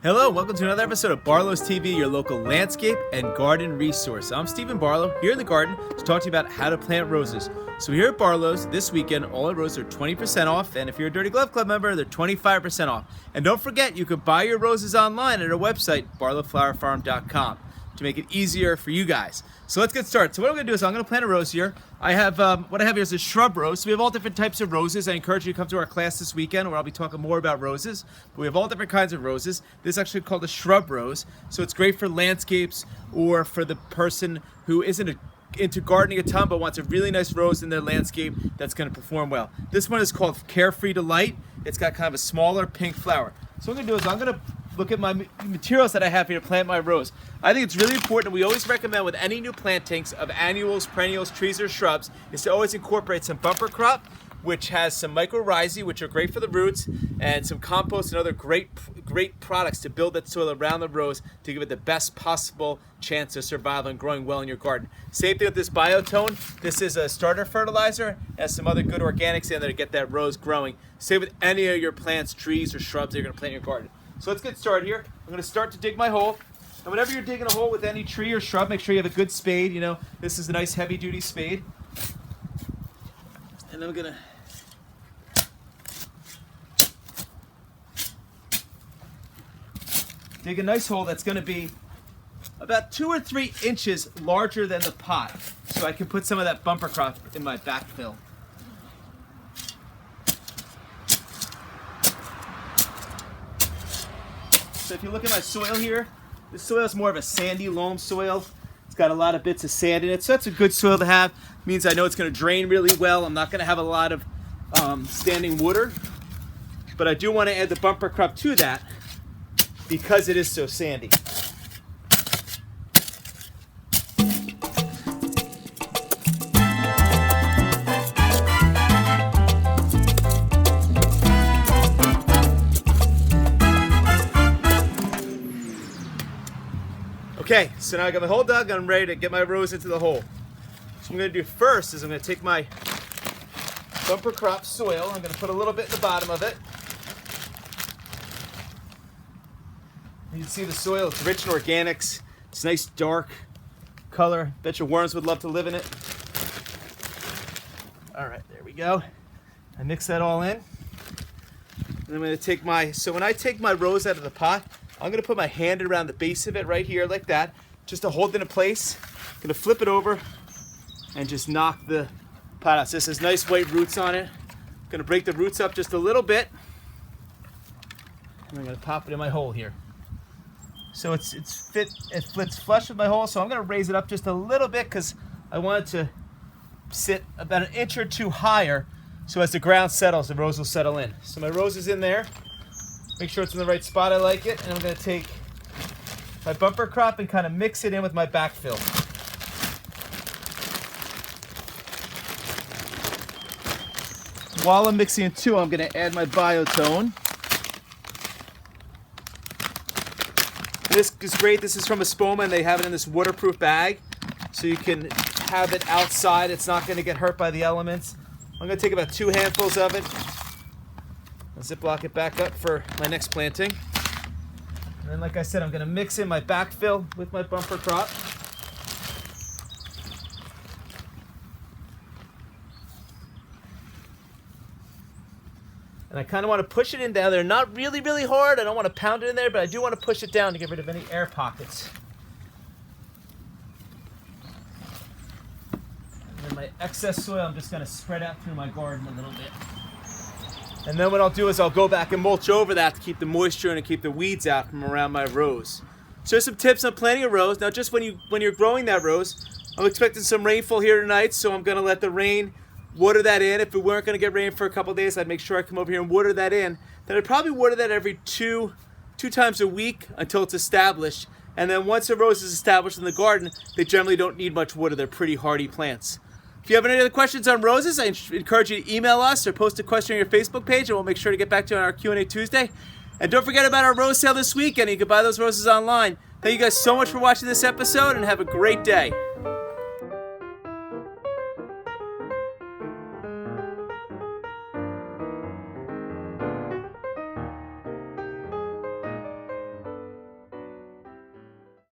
Hello, welcome to another episode of Barlow's TV, your local landscape and garden resource. I'm Stephen Barlow, here in the garden to talk to you about how to plant roses. So here at Barlow's, this weekend, all our roses are 20% off, and if you're a Dirty Glove Club member, they're 25% off. And don't forget, you can buy your roses online at our website, barlowflowerfarm.com, to make it easier for you guys. So let's get started. So what I'm going to do is I'm going to plant a rose here. I have, what I have here is a shrub rose. So we have all different types of roses. I encourage you to come to our class this weekend where I'll be talking more about roses. But we have all different kinds of roses. This is actually called a shrub rose. So it's great for landscapes or for the person who isn't into gardening a ton but wants a really nice rose in their landscape that's going to perform well. This one is called Carefree Delight. It's got kind of a smaller pink flower. So what I'm going to do is I'm going to look at my materials that I have here to plant my rose. I think it's really important, and we always recommend with any new plantings of annuals, perennials, trees, or shrubs, is to always incorporate some bumper crop, which has some mycorrhizae, which are great for the roots, and some compost and other great products to build that soil around the rose to give it the best possible chance of survival and growing well in your garden. Same thing with this biotone. This is a starter fertilizer, has some other good organics in there to get that rose growing. Same with any of your plants, trees, or shrubs that you're going to plant in your garden. So let's get started here. I'm going to start to dig my hole. And whenever you're digging a hole with any tree or shrub, make sure you have a good spade. You know, this is a nice heavy-duty spade. And I'm going to dig a nice hole that's going to be about 2 or 3 inches larger than the pot, so I can put some of that bumper crop in my backfill. So if you look at my soil here, this soil is more of a sandy loam soil. It's got a lot of bits of sand in it, so that's a good soil to have. It means I know it's going to drain really well. I'm not going to have a lot of standing water, but I do want to add the bumper crop to that because it is so sandy. Okay, so now I got my hole dug and I'm ready to get my rose into the hole. So what I'm going to do first is I'm going to take my bumper crop soil. I'm going to put a little bit in the bottom of it. You can see the soil, it's rich in organics. It's nice dark color. Bet your worms would love to live in it. All right, there we go. I mix that all in. And I'm going to take so when I take my rose out of the pot, I'm going to put my hand around the base of it right here like that, just to hold it in place. I'm going to flip it over and just knock the pot out. So this has nice white roots on it. I'm going to break the roots up just a little bit. And I'm going to pop it in my hole here. So it fits flush with my hole, so I'm going to raise it up just a little bit because I want it to sit about 1 inch or 2 higher, so as the ground settles, the rose will settle in. So my rose is in there. Make sure it's in the right spot. I like it. And I'm going to take my bumper crop and kind of mix it in with my backfill. While I'm mixing it too, I'm going to add my biotone. This is great. This is from Espoma, and they have it in this waterproof bag. So you can have it outside. It's not going to get hurt by the elements. I'm going to take about 2 handfuls of it. Ziploc it back up for my next planting. And then, like I said, I'm going to mix in my backfill with my bumper crop. And I kind of want to push it in down there. Not really, really hard. I don't want to pound it in there, but I do want to push it down to get rid of any air pockets. And then my excess soil, I'm just going to spread out through my garden a little bit. And then what I'll do is I'll go back and mulch over that to keep the moisture and to keep the weeds out from around my rose. So here's some tips on planting a rose. Now just when you're growing that rose, I'm expecting some rainfall here tonight, so I'm going to let the rain water that in. If we weren't going to get rain for a couple of days, I'd make sure I come over here and water that in. Then I'd probably water that every two times a week until it's established. And then once a rose is established in the garden, they generally don't need much water. They're pretty hardy plants. If you have any other questions on roses, I encourage you to email us or post a question on your Facebook page, and we'll make sure to get back to you on our Q&A Tuesday. And don't forget about our rose sale this weekend. You can buy those roses online. Thank you guys so much for watching this episode, and have a great day.